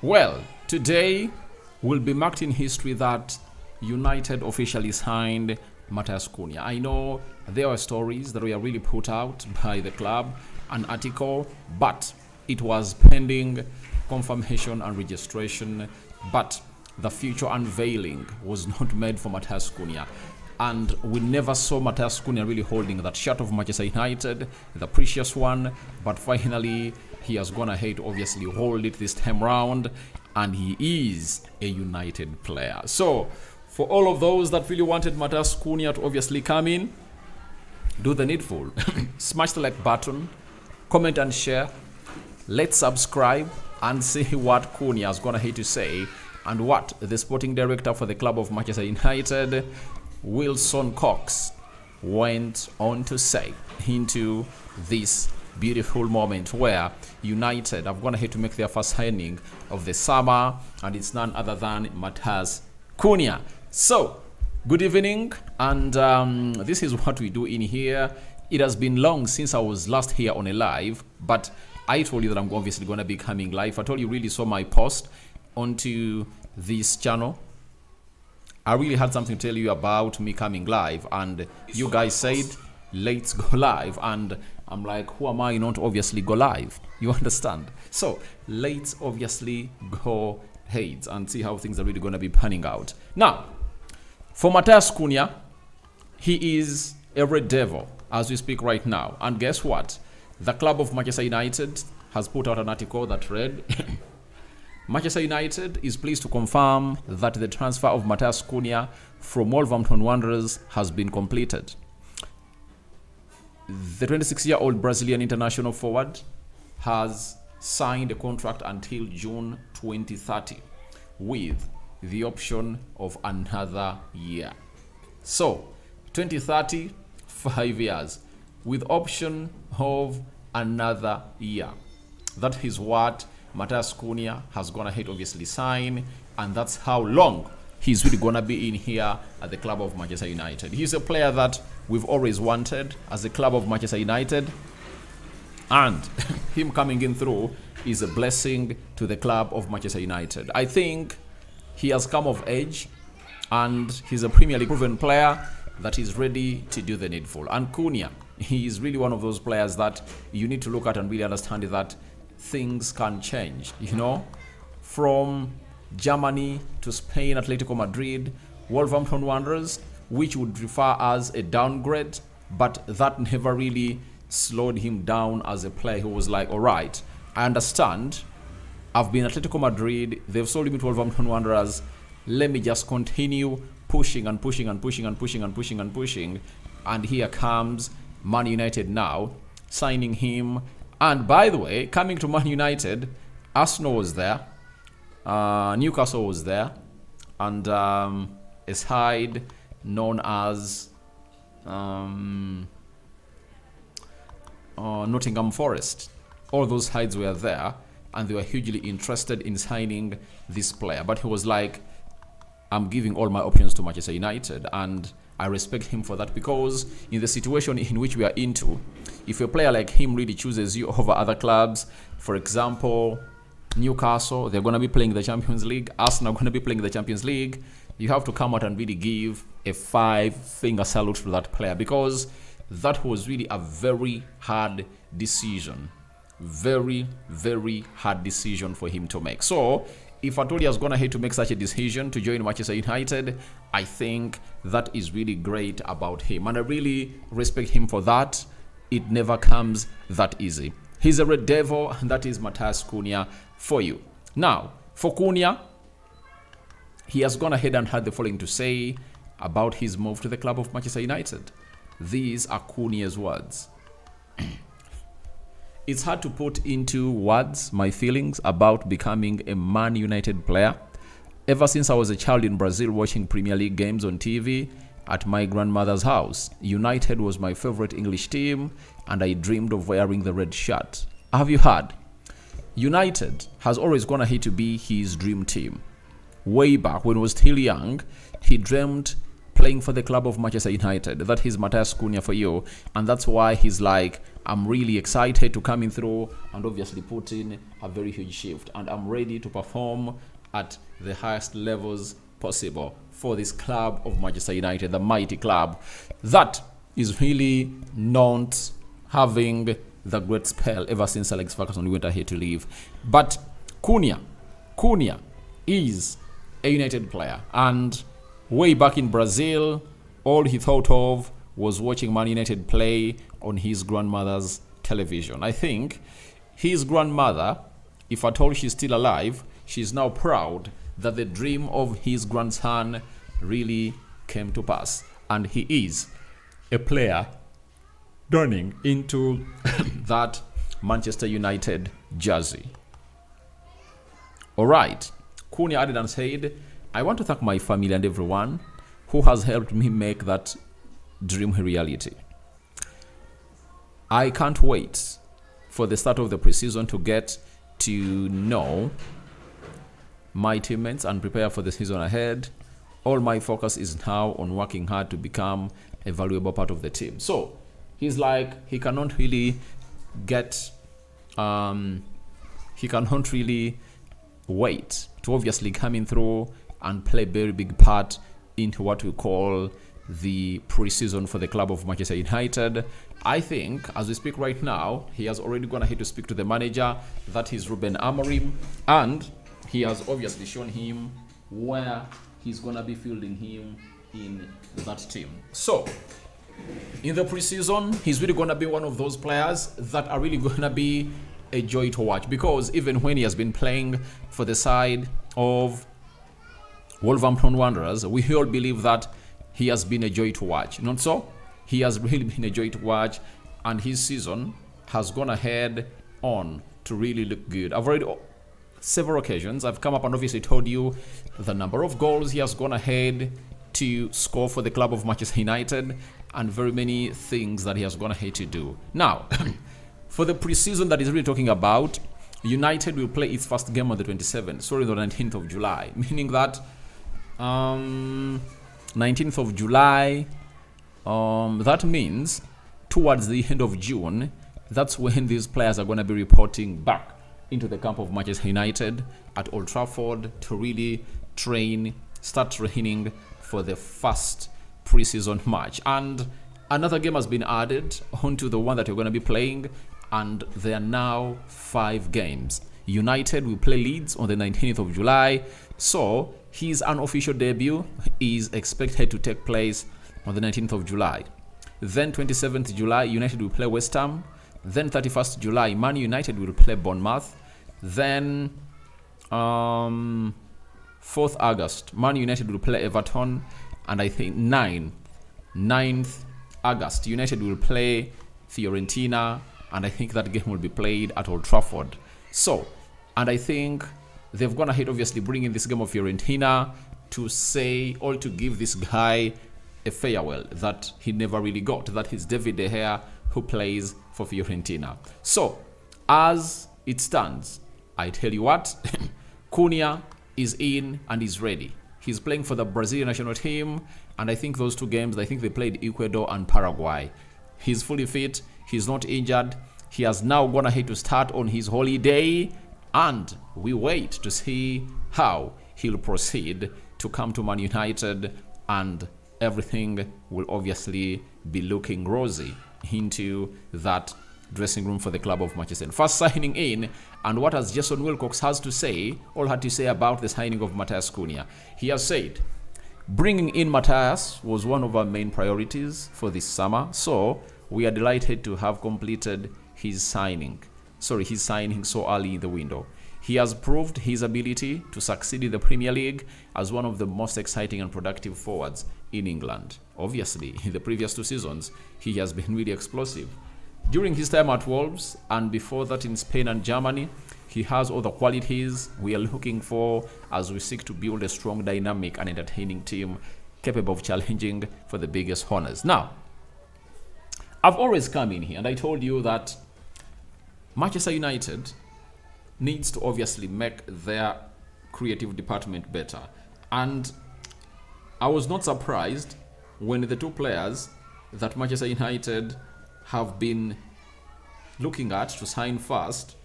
Well, today will be marked in history that United officially signed Matheus Cunha. I know there are stories that were really put out by the club, an article, but it was pending confirmation and registration. But the future unveiling was not made for Matheus Cunha. And we never saw Matheus Cunha really holding that shirt of Manchester United, the precious one. But finally, he has gone ahead to obviously hold it this time round, and he is a United player. So, for all of those that really wanted Matheus Cunha to obviously come in, do the needful. Smash the like button, comment and share. Let's subscribe and see what Cunha has gone ahead to say and what the sporting director for the club of Manchester United, Wilson Cox, went on to say into this beautiful moment where United have gone ahead to make their first signing of the summer, and it's none other than Matheus Cunha. So, good evening, and this is what we do in here. It has been long since I was last here on a live, but I told you that I'm obviously going to be coming live. I told you really saw my post onto this channel. I really had something to tell you about me coming live, and you guys said, let's go live. And I'm like, who am I not to obviously go live? You understand? So let's obviously go ahead and see how things are really going to be panning out. Now, for Matheus Cunha, he is a Red Devil as we speak right now. And guess what? The club of Manchester United has put out an article that read, Manchester United is pleased to confirm that the transfer of Matheus Cunha from Wolverhampton Wanderers has been completed. The 26-year-old Brazilian international forward has signed a contract until June 2030 with the option of another year. So, 2030, 5 years, with option of another year. That is what Matheus Cunha has gone ahead obviously sign, and that's how long he's really gonna be in here at the club of Manchester United. He's a player that we've always wanted as a club of Manchester United, and him coming in through is a blessing to the club of Manchester United. I think he has come of age, and he's a Premier League proven player that is ready to do the needful. And Cunha, he is really one of those players that you need to look at and really understand that things can change, you know, from Germany to Spain, Atletico Madrid, Wolverhampton Wanderers, which would refer as a downgrade, but that never really slowed him down as a player who was like, all right, I understand, I've been Atletico Madrid, they've sold me to Wolverhampton Wanderers, let me just continue pushing and pushing and pushing and pushing and pushing and pushing, and here comes Man United now, signing him. And by the way, coming to Man United, Arsenal was there, Newcastle was there, and a side known as Nottingham Forest. All those sides were there, and they were hugely interested in signing this player. But he was like, I'm giving all my options to Manchester United, and I respect him for that, because in the situation in which we are into, if a player like him really chooses you over other clubs, for example, Newcastle, they're going to be playing the Champions League, Arsenal are going to be playing the Champions League, you have to come out and really give a 5-finger salute to that player, because that was really a very hard decision. Very, very hard decision for him to make. So, if Atoli has gone ahead to make such a decision to join Manchester United, I think that is really great about him. And I really respect him for that. It never comes that easy. He's a Red Devil, and that is Matheus Cunha for you. Now, for Cunha, he has gone ahead and had the following to say about his move to the club of Manchester United. These are Cunha's words. It's hard to put into words my feelings about becoming a Man United player. Ever since I was a child in Brazil watching Premier League games on TV at my grandmother's house, United was my favorite English team, and I dreamed of wearing the red shirt. Have you heard? United has always gone ahead to be his dream team. Way back when he was still young, he dreamed playing for the club of Manchester United. That is Matheus Cunha for you. And that's why he's like, I'm really excited to come in through and obviously put in a very huge shift. And I'm ready to perform at the highest levels possible for this club of Manchester United, the mighty club that is really not having the great spell ever since Alex Ferguson went ahead to leave. But Cunha is a United player, and way back in Brazil, all he thought of was watching Man United play on his grandmother's television. I think his grandmother, if at all she's still alive, she's now proud that the dream of his grandson really came to pass, and he is a player turning into that Manchester United jersey. All right. Cunha added and said, I want to thank my family and everyone who has helped me make that dream a reality. I can't wait for the start of the preseason to get to know my teammates and prepare for the season ahead. All my focus is now on working hard to become a valuable part of the team. So he's like, he cannot really wait to obviously coming through and play a very big part into what we call the preseason for the club of Manchester United. I think as we speak right now, he has already gone ahead to speak to the manager, that is Ruben Amorim, and he has obviously shown him where he's going to be fielding him in that team. So in the preseason, he's really going to be one of those players that are really going to be a joy to watch, because even when he has been playing for the side of Wolverhampton Wanderers, we all believe that he has been a joy to watch. Not so? He has really been a joy to watch, and his season has gone ahead on to really look good. I've already several occasions I've come up and obviously told you the number of goals he has gone ahead to score for the club of Manchester United, and very many things that he has gone ahead to do. Now, for the preseason that he's really talking about, United will play its first game on the 19th of July, meaning that 19th of July, that means towards the end of June, that's when these players are going to be reporting back into the camp of Manchester United at Old Trafford to really start training for the first preseason match. And another game has been added onto the one that you're going to be playing, and there are now 5 games. United will play Leeds on the 19th of July, so his unofficial debut is expected to take place on the 19th of July. Then 27th July, United will play West Ham. Then 31st July, Man United will play Bournemouth. Then 4th August, Man United will play Everton. And I think 9th August, United will play Fiorentina. And I think that game will be played at Old Trafford. So, and I think they've gone ahead, obviously, bringing this game of Fiorentina to say, or to give this guy a farewell that he never really got. That is David De Gea, who plays for Fiorentina. So, as it stands, I tell you what, Cunha is in and is ready. He's playing for the Brazilian national team, and I think those 2 games, I think they played Ecuador and Paraguay. He's fully fit. He's not injured. He has now gone ahead to start on his holiday, and we wait to see how he'll proceed to come to Man United, and everything will obviously be looking rosy into that dressing room for the club of Manchester. First signing in, and what has Jason Wilcox had to say about the signing of Matheus Cunha. He has said, bringing in Matheus was one of our main priorities for this summer, so we are delighted to have completed his signing so early in the window. He has proved his ability to succeed in the Premier League as one of the most exciting and productive forwards in England. Obviously, in the previous 2 seasons, he has been really explosive. During his time at Wolves and before that in Spain and Germany, he has all the qualities we are looking for as we seek to build a strong, dynamic and entertaining team capable of challenging for the biggest honors. Now, I've always come in here and I told you that Manchester United needs to obviously make their creative department better. And I was not surprised when the two players that Manchester United have been looking at to sign first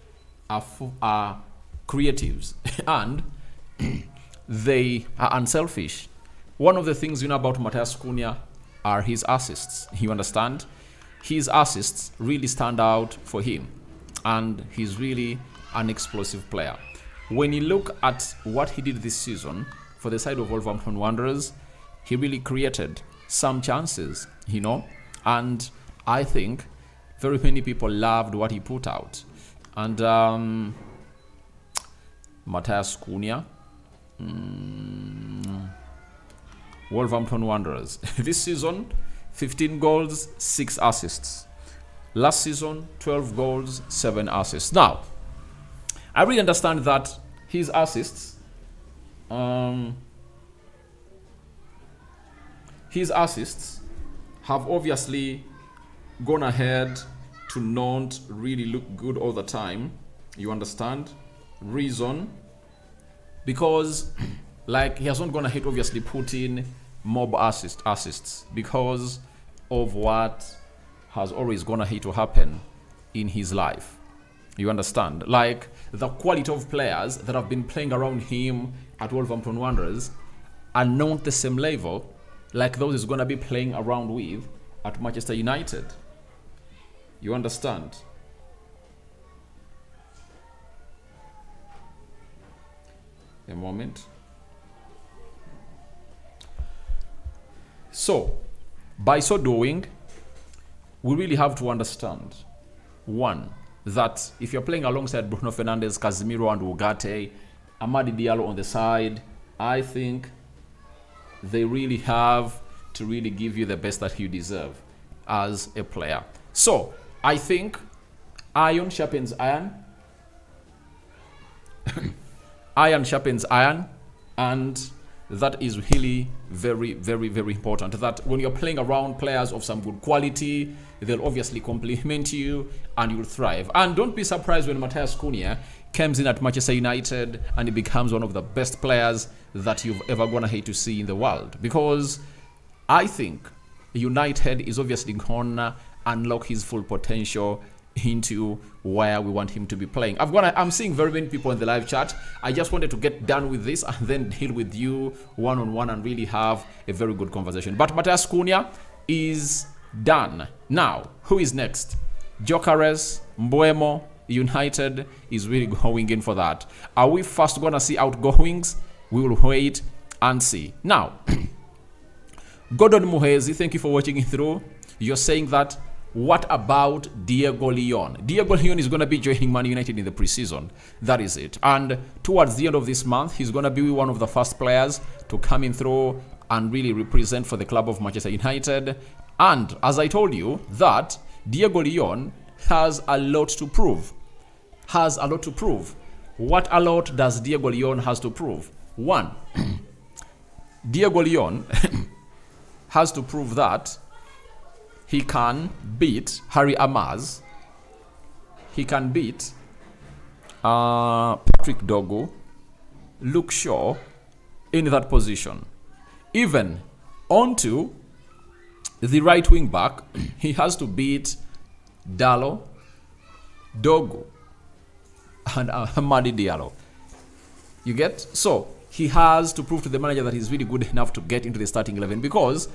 are creatives and they are unselfish. One of the things you know about Matheus Cunha are his assists. You understand? His assists really stand out for him, and he's really an explosive player. When you look at what he did this season for the side of Wolverhampton Wanderers, he really created some chances, you know, and I think very many people loved what he put out. And Matheus Cunha, Wolverhampton Wanderers. This season, 15 goals, 6 assists. Last season, 12 goals, 7 assists. Now, I really understand that his assists, have obviously gone ahead to not really look good all the time. You understand? Reason, because like he has not gone ahead obviously put in mob assists because of what has always gone ahead to happen in his life. You understand? Like the quality of players that have been playing around him at Wolverhampton Wanderers are not the same level like those he's going to be playing around with at Manchester United. You understand? A moment. So, by so doing, we really have to understand, one, that if you're playing alongside Bruno Fernandes, Casemiro and Ugarte, Amadi Diallo on the side, I think they really have to really give you the best that you deserve as a player. So, I think iron sharpens iron. Iron sharpens iron, and that is really very, very, very important. That when you're playing around players of some good quality, they'll obviously complement you and you'll thrive. And don't be surprised when Matheus Cunha comes in at Manchester United and he becomes one of the best players that you've ever gonna hate to see in the world. Because I think United is obviously gonna unlock his full potential into where we want him to be playing. I'm seeing very many people in the live chat. I just wanted to get done with this and then deal with you one-on-one and really have a very good conversation. But Matheus Cunha is done. Now, who is next? Gyökeres, Mbeumo, United is really going in for that. Are we first gonna see outgoings? We will wait and see. Now, Gordon Muhezi, thank you for watching it through. You're saying that what about Diego Lyon? Diego Lyon is going to be joining Man United in the preseason. That is it. And towards the end of this month, he's going to be one of the first players to come in through and really represent for the club of Manchester United. And as I told you, that Diego Lyon has a lot to prove. What a lot does Diego Lyon has to prove? One, Diego Lyon has to prove that he can beat Harry Amaz. He can beat Patrick Dogu, Luke Shaw in that position. Even onto the right wing back, he has to beat Dallo, Dogu, and Amadi Diallo. You get? So he has to prove to the manager that he's really good enough to get into the starting 11 because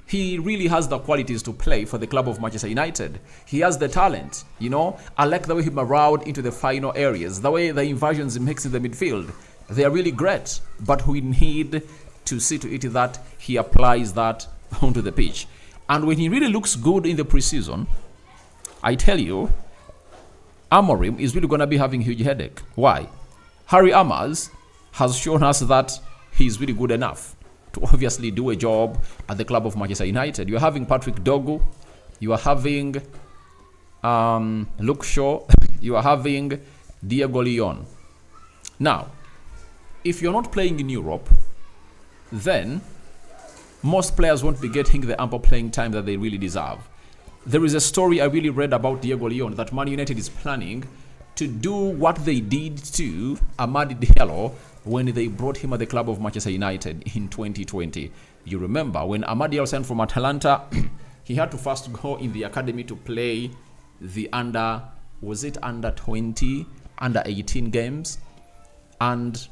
he really has the qualities to play for the club of Manchester United. He has the talent, you know. I like the way he around into the final areas, the way the inversions he makes in the midfield. They are really great, but we need to see to it that he applies that onto the pitch. And when he really looks good in the preseason, I tell you, Amorim is really going to be having a huge headache. Why? Harry Amaz has shown us that he's really good enough to obviously do a job at the club of Manchester United. You're having Patrick Dogu, you are having Luke Shaw, you are having Diego Lyon. Now, if you're not playing in Europe, then most players won't be getting the ample playing time that they really deserve. There is a story I really read about Diego Lyon that Man United is planning to do what they did to Amadi Diallo when they brought him at the club of Manchester United in 2020. You remember when Amadi Diallo signed from Atalanta, he had to first go in the academy to play the under 20, under 18 games, and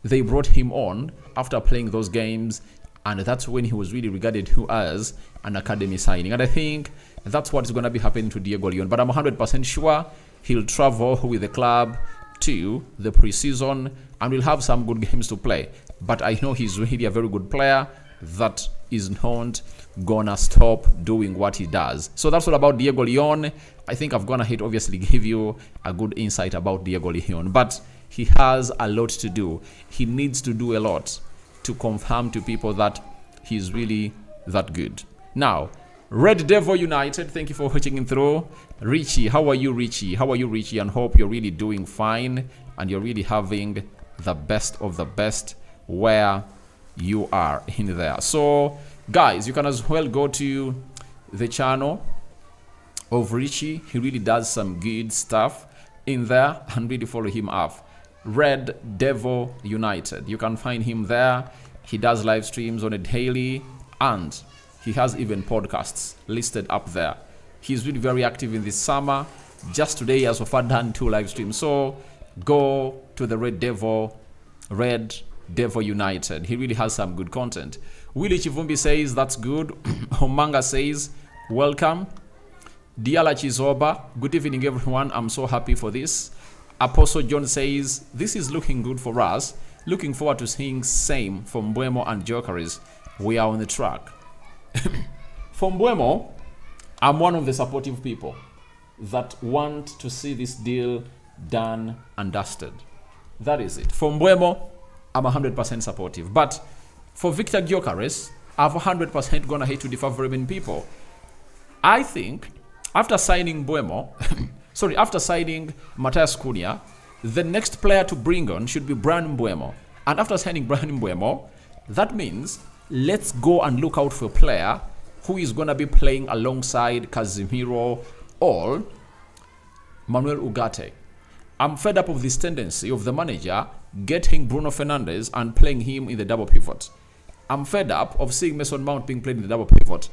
they brought him on after playing those games, and that's when he was really regarded as an academy signing. And I think that's what's going to be happening to Diego Lyon. But I'm 100% sure he'll travel with the club to the preseason and will have some good games to play. But I know he's really a very good player that is not gonna stop doing what he does. So that's all about Diego Lyon. I think I've gone ahead, obviously, give you a good insight about Diego Lyon. But he has a lot to do. He needs to do a lot to confirm to people that he's really that good. Now, Red Devil United, thank you for watching in through. Richie, how are you, Richie? How are you, Richie? And hope you're really doing fine and you're really having the best of the best where you are in there. So, guys, you can as well go to the channel of Richie. He really does some good stuff in there and really follow him up. Red Devil United. You can find him there. He does live streams on a daily and he has even podcasts listed up there. He's really very active in this summer. Just today he has so far done 2 live streams. So go to the Red Devil United. He really has some good content. Willie Chivumbi says that's good. Omanga says welcome. Diala Chizoba, good evening everyone. I'm so happy for this. Apostle John says, this is looking good for us. Looking forward to seeing same from Mbeumo and Jokeris. We are on the track. For Mbeumo, I'm one of the supportive people that want to see this deal done and dusted. That is it. For Mbeumo, I'm 100% supportive. But for Victor Gyökeres, I've 100% gonna hate to differ very many people. I think after signing Mbeumo, after signing Matheus Cunha, the next player to bring on should be Bryan Mbeumo. And after signing Bryan Mbeumo, that means let's go and look out for a player who is going to be playing alongside Casemiro or Manuel Ugarte. I'm fed up of this tendency of the manager getting Bruno Fernandes and playing him in the double pivot. I'm fed up of seeing Mason Mount being played in the double pivot.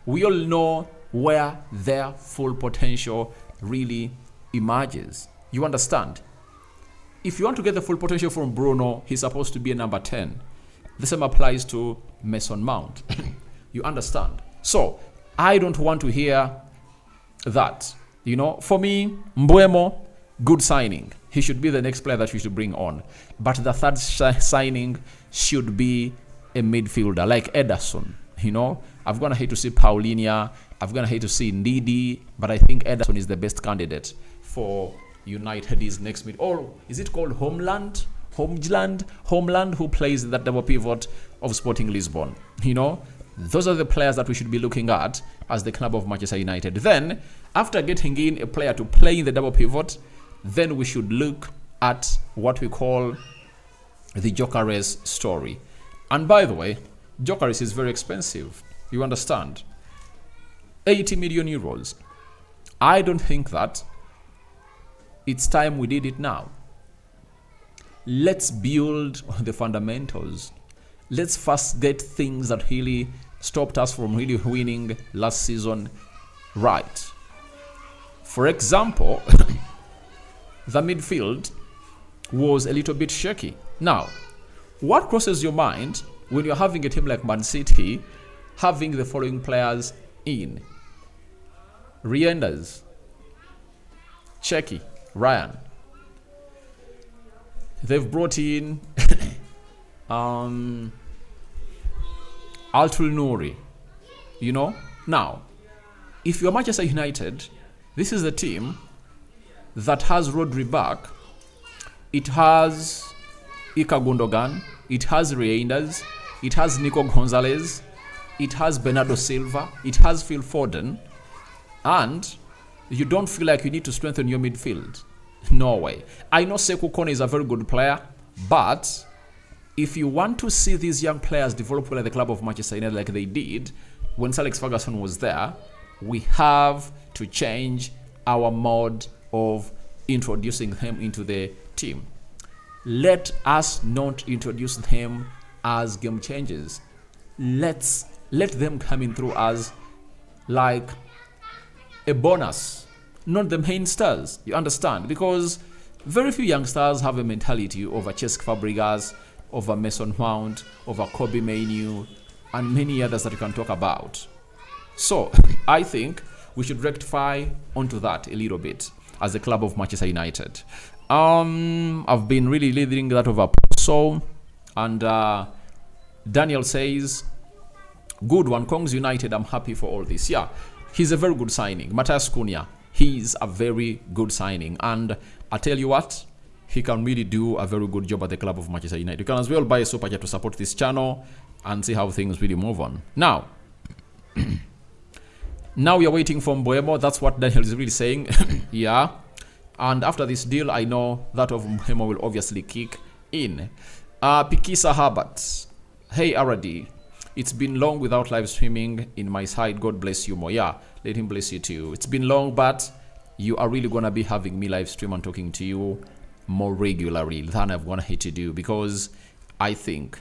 We all know where their full potential really emerges. You understand? If you want to get the full potential from Bruno, he's supposed to be a number 10. The same applies to Mason Mount. You understand? So, I don't want to hear that. You know, for me, Mbeumo, good signing. He should be the next player that we should bring on. But the third signing should be a midfielder like Ederson. You know, I've gonna hate to see Paulinho. I've gonna hate to see Ndidi, but I think Ederson is the best candidate for United's next mid. Or is it called Homeland, who plays that double pivot of Sporting Lisbon? You know, those are the players that we should be looking at as the club of Manchester United. Then, after getting in a player to play in the double pivot, then we should look at what we call the Gyökeres story. And by the way, Gyökeres is very expensive. You understand? 80 million euros. I don't think that it's time we did it now. Let's build the fundamentals. Let's first get things that really stopped us from really winning last season right. For example, the midfield was a little bit shaky. Now, what crosses your mind when you're having a team like Man City having the following players in? Reinders, Cheki, Ryan. They've brought in Altul Nouri. You know? Now, if you're Manchester United, this is the team that has Rodri back. It has Ika Gundogan. It has Reinders. It has Nico Gonzalez. It has Bernardo Silva. It has Phil Foden. And you don't feel like you need to strengthen your midfield. No way. I know Sekou Kone is a very good player, but if you want to see these young players develop well at the club of Manchester United like they did when Sir Alex Ferguson was there, we have to change our mode of introducing him into the team. Let us not introduce them as game changers. Let them come in through as like a bonus, not the main stars. You understand? Because very few young stars have a mentality over Cesc Fabregas, over Mason Mount, over Kobe Mainoo, and many others that you can talk about. So I think we should rectify onto that a little bit as the club of Manchester United. I've been really leading that over so, and Daniel says, good one, Kongs United, I'm happy for all this. Yeah, he's a very good signing. Matheus Cunha, he's a very good signing. And I tell you what, he can really do a very good job at the club of Manchester United. You can as well buy a super chat to support this channel and see how things really move on. Now, now we are waiting for Mbeumo. That's what Daniel is really saying. Yeah. And after this deal, I know that of Mbeumo will obviously kick in. Pikisa Herbert. Hey, RD. It's been long without live streaming in my side. God bless you more. Yeah, let him bless you too. It's been long, but you are really going to be having me live stream and talking to you more regularly than I've gonna hate to do, because I think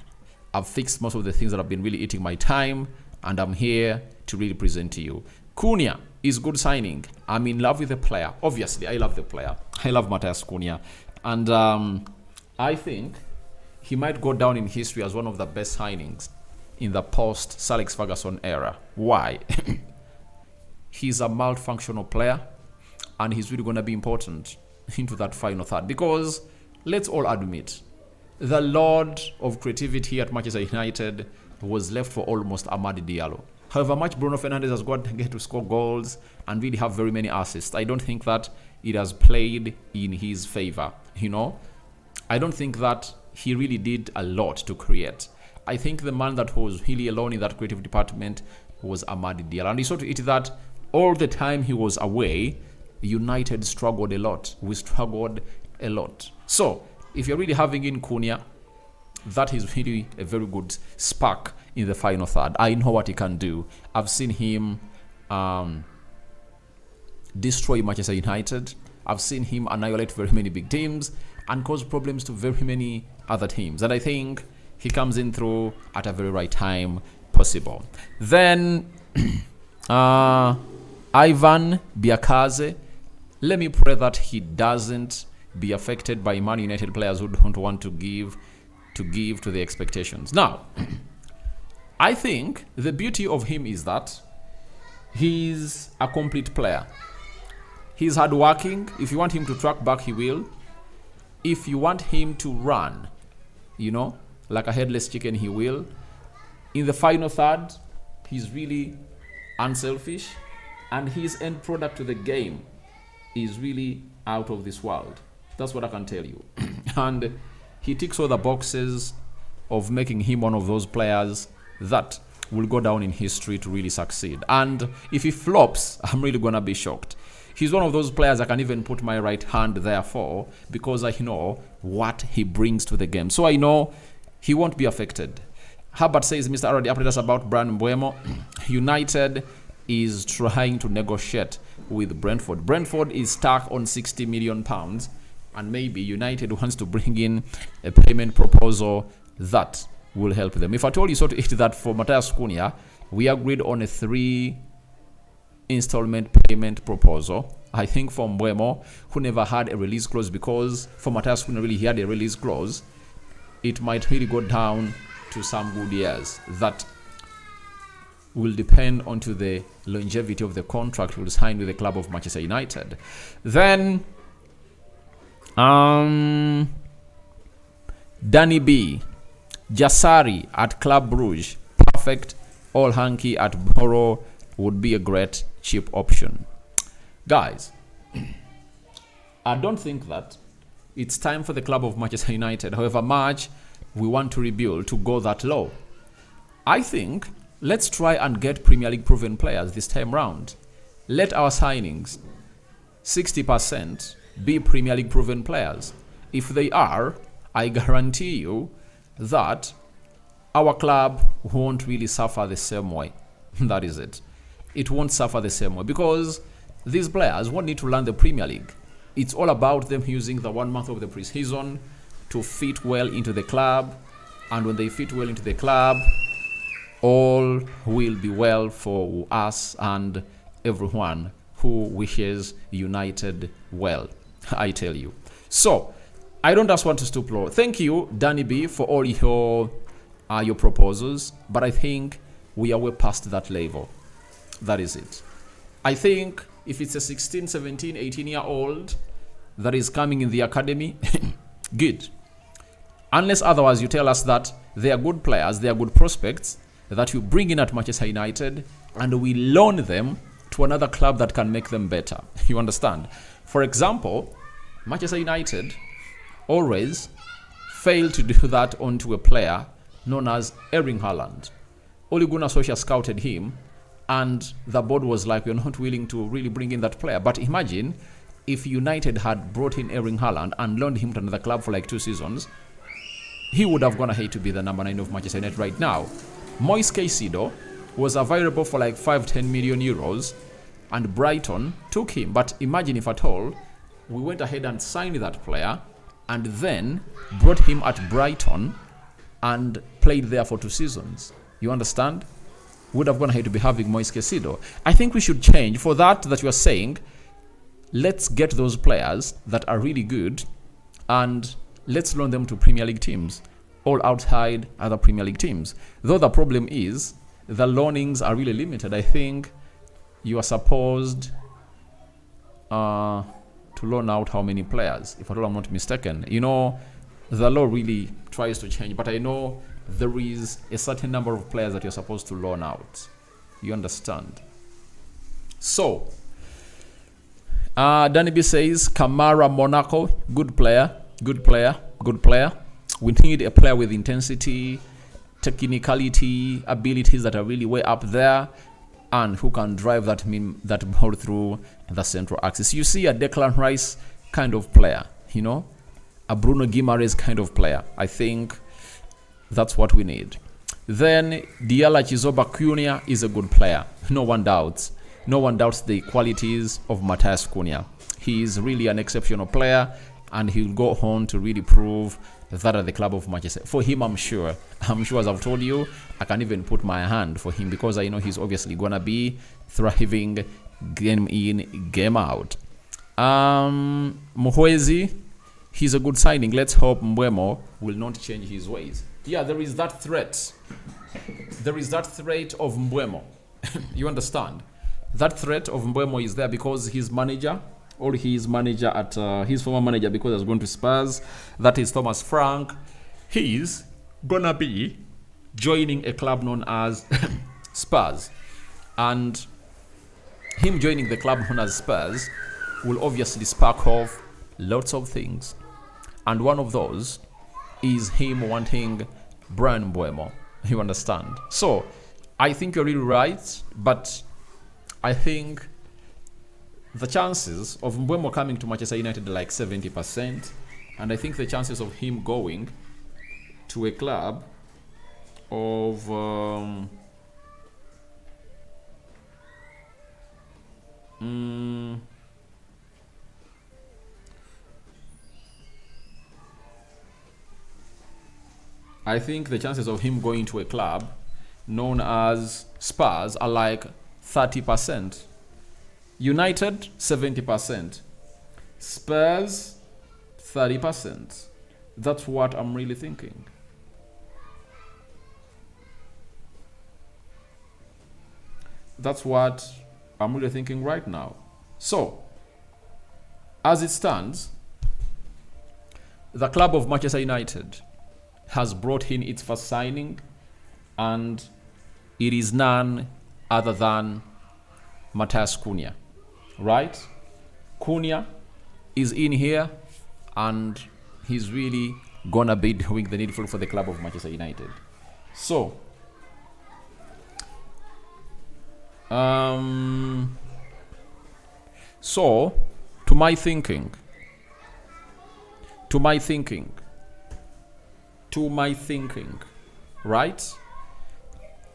I've fixed most of the things that have been really eating my time, and I'm here to really present to you. Cunha is good signing. I'm in love with the player. Obviously, I love the player. I love Matheus Cunha, and I think he might go down in history as one of the best signings in the post Sir Alex Ferguson era. Why? He's a multifunctional player, and he's really gonna be important into that final third, because let's all admit the lord of creativity at Manchester United was left for almost Amadi Diallo. However much Bruno Fernandes has got to get to score goals and really have very many assists, I don't think that it has played in his favor. You know, I don't think that he really did a lot to create. I think the man that was really alone in that creative department was Amadi Diallo, and he saw to it that all the time he was away, United struggled a lot. We struggled a lot. So if you're really having in Cunha, that is really a very good spark in the final third. I know what he can do. I've seen him destroy Manchester United. I've seen him annihilate very many big teams and cause problems to very many other teams. And I think he comes in through at a very right time possible. Then Ivan Biakaze, let me pray that he doesn't be affected by Man United players who don't want to give to the expectations. Now, I think the beauty of him is that he's a complete player. He's hardworking. If you want him to track back, he will. If you want him to run, you know, like a headless chicken, he will. In the final third, he's really unselfish, and his end product to the game is really out of this world. That's what I can tell you. And he ticks all the boxes of making him one of those players that will go down in history to really succeed. And if he flops, I'm really gonna be shocked. He's one of those players I can even put my right hand there for, because I know what he brings to the game. So I know he won't be affected. Herbert says, Mr. already updated us about Bryan Mbeumo. United is trying to negotiate with Brentford. Brentford is stuck on £60 million, and maybe United wants to bring in a payment proposal that will help them. If I told you so to it that for Matheus Cunha, we agreed on a 3 installment payment proposal. I think for Mbeumo, who never had a release clause, because for Matheus Cunha really he had a release clause, it might really go down to some good years. That will depend on to the longevity of the contract he will sign with the club of Manchester United. Then Danny B, Jassari at Club Brugge, perfect. All hanky at Borough would be a great cheap option. Guys, I don't think that it's time for the club of Manchester United, however much we want to rebuild, to go that low. I think let's try and get Premier League proven players this time round. Let our signings 60% be Premier League proven players. If they are, I guarantee you that our club won't really suffer the same way. That is it. It won't suffer the same way, because these players won't need to learn the Premier League. It's all about them using the 1 month of the preseason to fit well into the club. And when they fit well into the club, all will be well for us and everyone who wishes United well, I tell you. So, I don't just want to stoop low. Thank you, Danny B, for all your proposals, but I think we are way past that level. That is it. I think if it's a 16, 17, 18-year-old that is coming in the academy, good. Unless otherwise you tell us that they are good players, they are good prospects, that you bring in at Manchester United and we loan them to another club that can make them better. You understand? For example, Manchester United always fail to do that onto a player known as Erling Haaland. Ole Gunnar Solskjaer scouted him, and the board was like, we're not willing to really bring in that player. But imagine if United had brought in Erling Haaland and loaned him to another club for like 2 seasons, he would have gone ahead to be the number 9 of Manchester United right now. Moise Caicedo was available for like 5-10 million euros, and Brighton took him. But imagine if at all, we went ahead and signed that player, and then brought him at Brighton and played there for 2 seasons. You understand? Would have gone ahead to be having Moise Caicedo. I think we should change for that you are saying. Let's get those players that are really good and let's loan them to Premier League teams, all outside other Premier League teams. Though the problem is the loanings are really limited. I think you are supposed to loan out how many players, if at all I'm not mistaken. You know, the law really tries to change, but I know there is a certain number of players that you're supposed to loan out. You understand? So, Danny B says, Kamara, Monaco, good player. We need a player with intensity, technicality, abilities that are really way up there, and who can drive that ball through the central axis. You see a Declan Rice kind of player, you know, a Bruno Guimaraes kind of player. I think that's what we need. Then Diala Chizoba Cunha is a good player. No one doubts the qualities of Matheus Cunha. He is really an exceptional player, and he'll go on to really prove that at the club of Manchester. For him, I'm sure, as I've told you, I can even put my hand for him because I know he's obviously gonna be thriving game in, game out. Muhwezi, he's a good signing. Let's hope Mbeumo will not change his ways. Yeah, there is that threat. There is that threat of Mbeumo. You understand? That threat of Mbeumo is there because his manager, or his manager at his former manager, because he's going to Spurs, that is Thomas Frank, he's gonna be joining a club known as Spurs. And him joining the club known as Spurs will obviously spark off lots of things. And one of those is him wanting Bryan Mbeumo. You understand? So, I think you're really right, but I think the chances of Mbeumo coming to Manchester United are like 70%. And I think the chances of him going to a club of I think the chances of him going to a club known as Spurs are like 30%. United, 70%. Spurs, 30%. That's what I'm really thinking. That's what I'm really thinking right now. So, as it stands, the club of Manchester United has brought in its first signing, and it is none other than Matheus Cunha. Right? Cunha is in here, and he's really gonna be doing the needful for the club of Manchester United. So, to my thinking, right?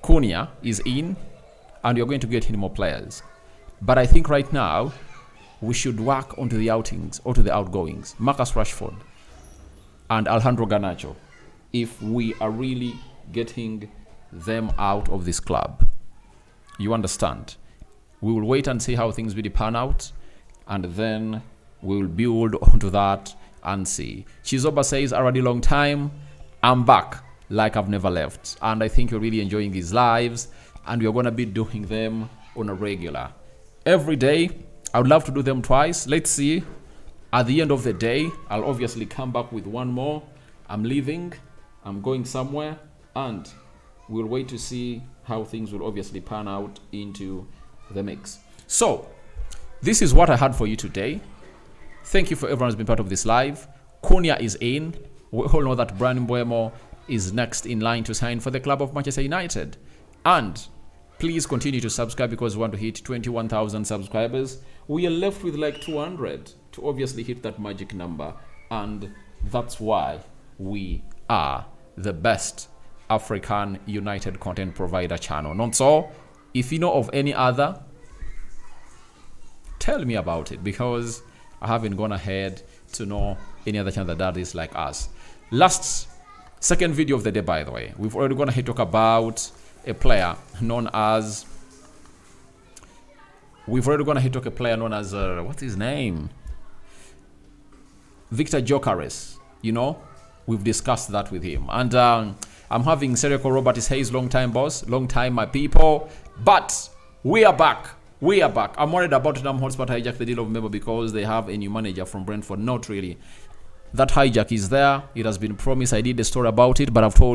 Cunha is in, and you're going to get in more players. But I think right now, we should work onto the outings or to the outgoings. Marcus Rashford and Alejandro Garnacho, if we are really getting them out of this club. You understand? We will wait and see how things really pan out, and then we will build onto that and see. Chizoba says, already long time, I'm back like I've never left. And I think you're really enjoying these lives, and we're going to be doing them on a regular. Every day, I would love to do them twice. Let's see. At the end of the day, I'll obviously come back with one more. I'm leaving. I'm going somewhere. And we'll wait to see how things will obviously pan out into the mix. So, this is what I had for you today. Thank you for everyone who's been part of this live. Cunha is in. We all know that Bryan Mbeumo is next in line to sign for the club of Manchester United. And please continue to subscribe because we want to hit 21,000 subscribers. We are left with like 200 to obviously hit that magic number. And that's why we are the best African United content provider channel. Not so. If you know of any other, tell me about it, because I haven't gone ahead to know any other channel that is like us. Second video of the day, by the way. We've already gone ahead to talk about a player known as... what's his name? Victor Gyökeres. You know, we've discussed that with him. And I'm having Serico Robert says, long time boss, long time my people. But we are back. We are back. I'm worried about Tottenham Hotspur hijack the deal of Mbeumo because they have a new manager from Brentford. Not really. That hijack is there. It has been promised. I did a story about it, but I've told